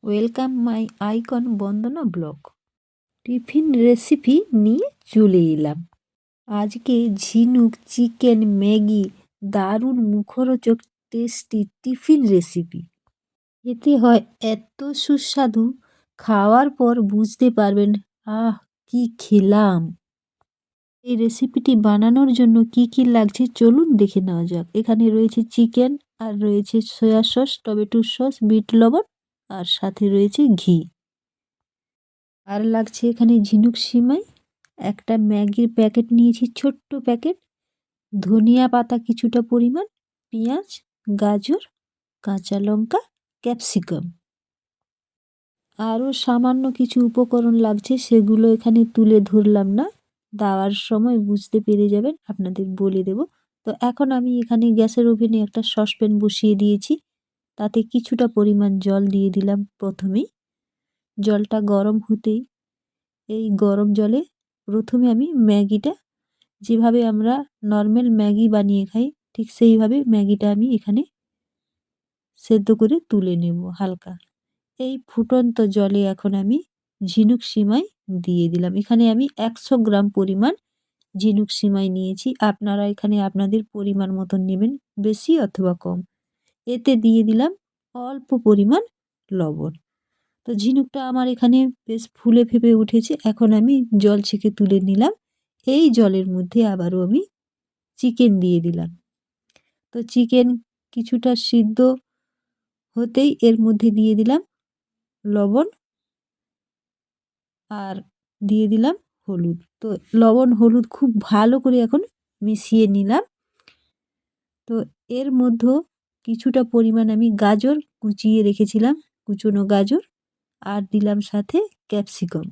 Welcome my icon Bandana blog. Tiffin recipe নিয়ে চলে এলাম। আজকে ঝিনুক চিকেন ম্যাগি, দারুণ মুখরোচক টেস্টি টিফিন রেসিপি। খেতে হয় এত সুস্বাদু, খাওয়ার পর বুঝতে পারবেন আহ কি খেলাম। এই রেসিপিটি বানানোর জন্য কি কি লাগছে চলুন দেখে নেওয়া যাক। এখানে রয়েছে চিকেন, আর রয়েছে সয়া সস, টমেটো সস, বিট লবণ, আর সাথে রয়েছে ঘি। আর লাগছে এখানে ঝিনুক সিমাই, একটা ম্যাগির প্যাকেট নিয়েছি ছোট্ট প্যাকেট, ধনিয়া পাতা কিছুটা পরিমাণ, পেঁয়াজ, গাজর, কাঁচা লঙ্কা, ক্যাপসিকাম। আরও সামান্য কিছু উপকরণ লাগছে, সেগুলো এখানে তুলে ধরলাম না, দেওয়ার সময় বুঝতে পেরে যাবেন, আপনাদের বলে দেব। তো এখন আমি এখানে গ্যাসের ওভেনে একটা সসপ্যান বসিয়ে দিয়েছি, তাতে কিছুটা পরিমাণ জল দিয়ে দিলাম প্রথমেই। জলটা গরম হতেই এই গরম জলে প্রথমে আমি ম্যাগিটা, যেভাবে আমরা নর্মাল ম্যাগি বানিয়ে খাই ঠিক সেইভাবে ম্যাগিটা আমি এখানে সেদ্ধ করে তুলে নেব হালকা। এই ফুটন্ত জলে এখন আমি ঝিনুক সিমাই দিয়ে দিলাম। এখানে আমি 100 গ্রাম পরিমাণ ঝিনুক সিমাই নিয়েছি, আপনারা এখানে আপনাদের পরিমাণ মতন নেবেন, বেশি অথবা কম। এতে দিয়ে দিলাম অল্প পরিমাণ লবণ। তো ঝিনুকটা আমার এখানে বেশ ফুলে ফেঁপে উঠেছে, এখন আমি জল ছেঁকে তুলে নিলাম। এই জলের মধ্যে আবারও আমি চিকেন দিয়ে দিলাম। তো চিকেন কিছুটা সিদ্ধ হতেই এর মধ্যে দিয়ে দিলাম লবণ, আর দিয়ে দিলাম হলুদ। তো লবণ হলুদ খুব ভালো করে এখন মিশিয়ে নিলাম। তো এর মধ্যে কিছুটা পরিমাণ আমি গাজর কুচিয়ে রেখেছিলাম, কুচনো গাজর, আর দিলাম সাথে ক্যাপসিকাম।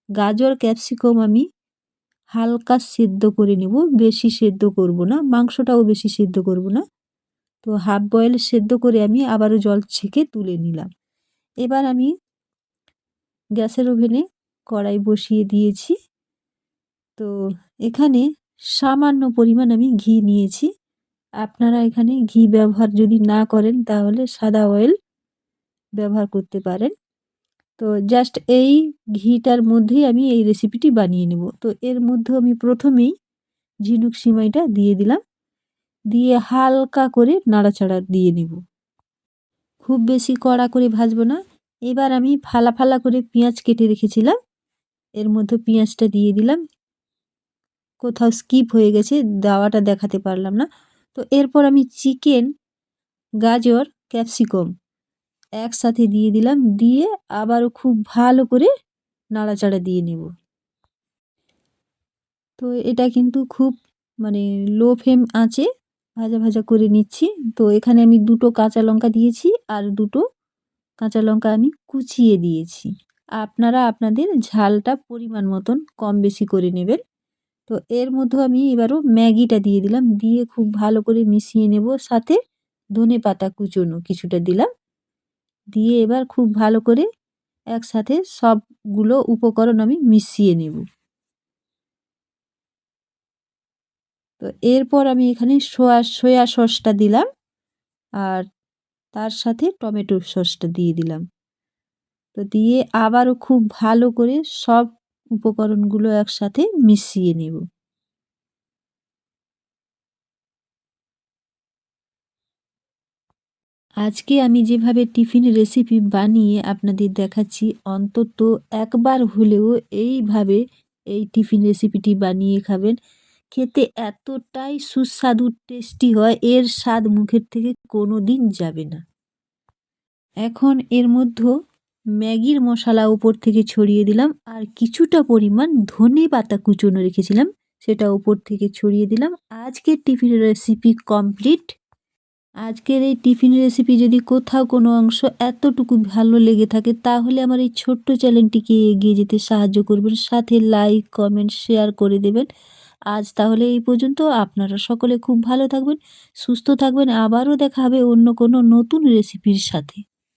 গাজর ক্যাপসিকাম আমি হালকা সেদ্ধ করে নেব, বেশি সেদ্ধ করব না, মাংসটাও বেশি সেদ্ধ করব না। তো হাফ বয়েল সেদ্ধ করে আমি আবারও জল ছেঁকে তুলে নিলাম। এবার আমি গ্যাসের ওভেনে কড়াই বসিয়ে দিয়েছি। তো এখানে সামান্য পরিমাণ আমি ঘি নিয়েছি, আপনারা এখানে ঘি ব্যবহার যদি না করেন তাহলে সাদা অয়েল ব্যবহার করতে পারেন। তো জাস্ট এই ঘিটার মধ্যেই আমি এই রেসিপিটি বানিয়ে নেব। তো এর মধ্যে আমি প্রথমেই ঝিনুক সিমাইটা দিয়ে দিলাম, দিয়ে হালকা করে নাড়াচাড়া দিয়ে নেব, খুব বেশি কড়া করে ভাজবো না। এবার আমি ফালা ফালা করে পেঁয়াজ কেটে রেখেছিলাম, এর মধ্যে পেঁয়াজটা দিয়ে দিলাম। কোথাও স্কিপ হয়ে গেছে, দেওয়াটা দেখাতে পারলাম না। তো এরপর আমি চিকেন, গাজর, ক্যাপসিকাম একসাথে দিয়ে দিলাম, দিয়ে আবারও খুব ভালো করে নাড়াচাড়া দিয়ে নেব। তো এটা কিন্তু খুব লো ফ্লেম আঁচে ভাজা ভাজা করে নিচ্ছি। তো এখানে আমি 2টো কাঁচা লঙ্কা দিয়েছি, আর 2টো কাঁচা লঙ্কা আমি কুচিয়ে দিয়েছি। আপনারা আপনাদের ঝালটা পরিমাণ মতন কম বেশি করে নেবেন। তো এর মধ্যে আমি এবারও ম্যাগিটা দিয়ে দিলাম, দিয়ে খুব ভালো করে মিশিয়ে নেব, সাথে ধনেপাতা কুচোনো কিছুটা দিলাম, দিয়ে এবার খুব ভালো করে একসাথে সবগুলো উপকরণ আমি মিশিয়ে নেব। তো এরপর আমি এখানে সয়া সসটা দিলাম, আর তার সাথে টমেটো সসটা দিয়ে দিলাম। তো দিয়ে আবারও খুব ভালো করে সব উপকরণগুলো একসাথে মিশিয়ে নেব। আজকে আমি যেভাবে টিফিন রেসিপি বানিয়ে আপনাদের দেখাচ্ছি, অন্তত একবার হলেও এইভাবে এই টিফিন রেসিপিটি বানিয়ে খাবেন। খেতে এতটাই সুস্বাদু টেস্টি হয়, এর স্বাদ মুখের থেকে কোনো দিন যাবে না। এখন এর মধ্যে ম্যাগির মশলা উপর থেকে ছড়িয়ে দিলাম, আর কিছুটা পরিমাণ ধনে পাতা কুচোনো রেখেছিলাম সেটা উপর থেকে ছড়িয়ে দিলাম। আজকের টিফিন রেসিপি কমপ্লিট। আজকের এই টিফিন রেসিপি যদি কোথাও কোনো অংশ এতটুকু ভালো লেগে থাকে, তাহলে আমার এই ছোট্ট চ্যানেলটিকে এগিয়ে যেতে সাহায্য করবেন, সাথে লাইক কমেন্ট শেয়ার করে দেবেন। আজ তাহলে এই পর্যন্ত। আপনারা সকলে খুব ভালো থাকবেন, সুস্থ থাকবেন, আবারও দেখা হবে অন্য কোনো নতুন রেসিপির সাথে।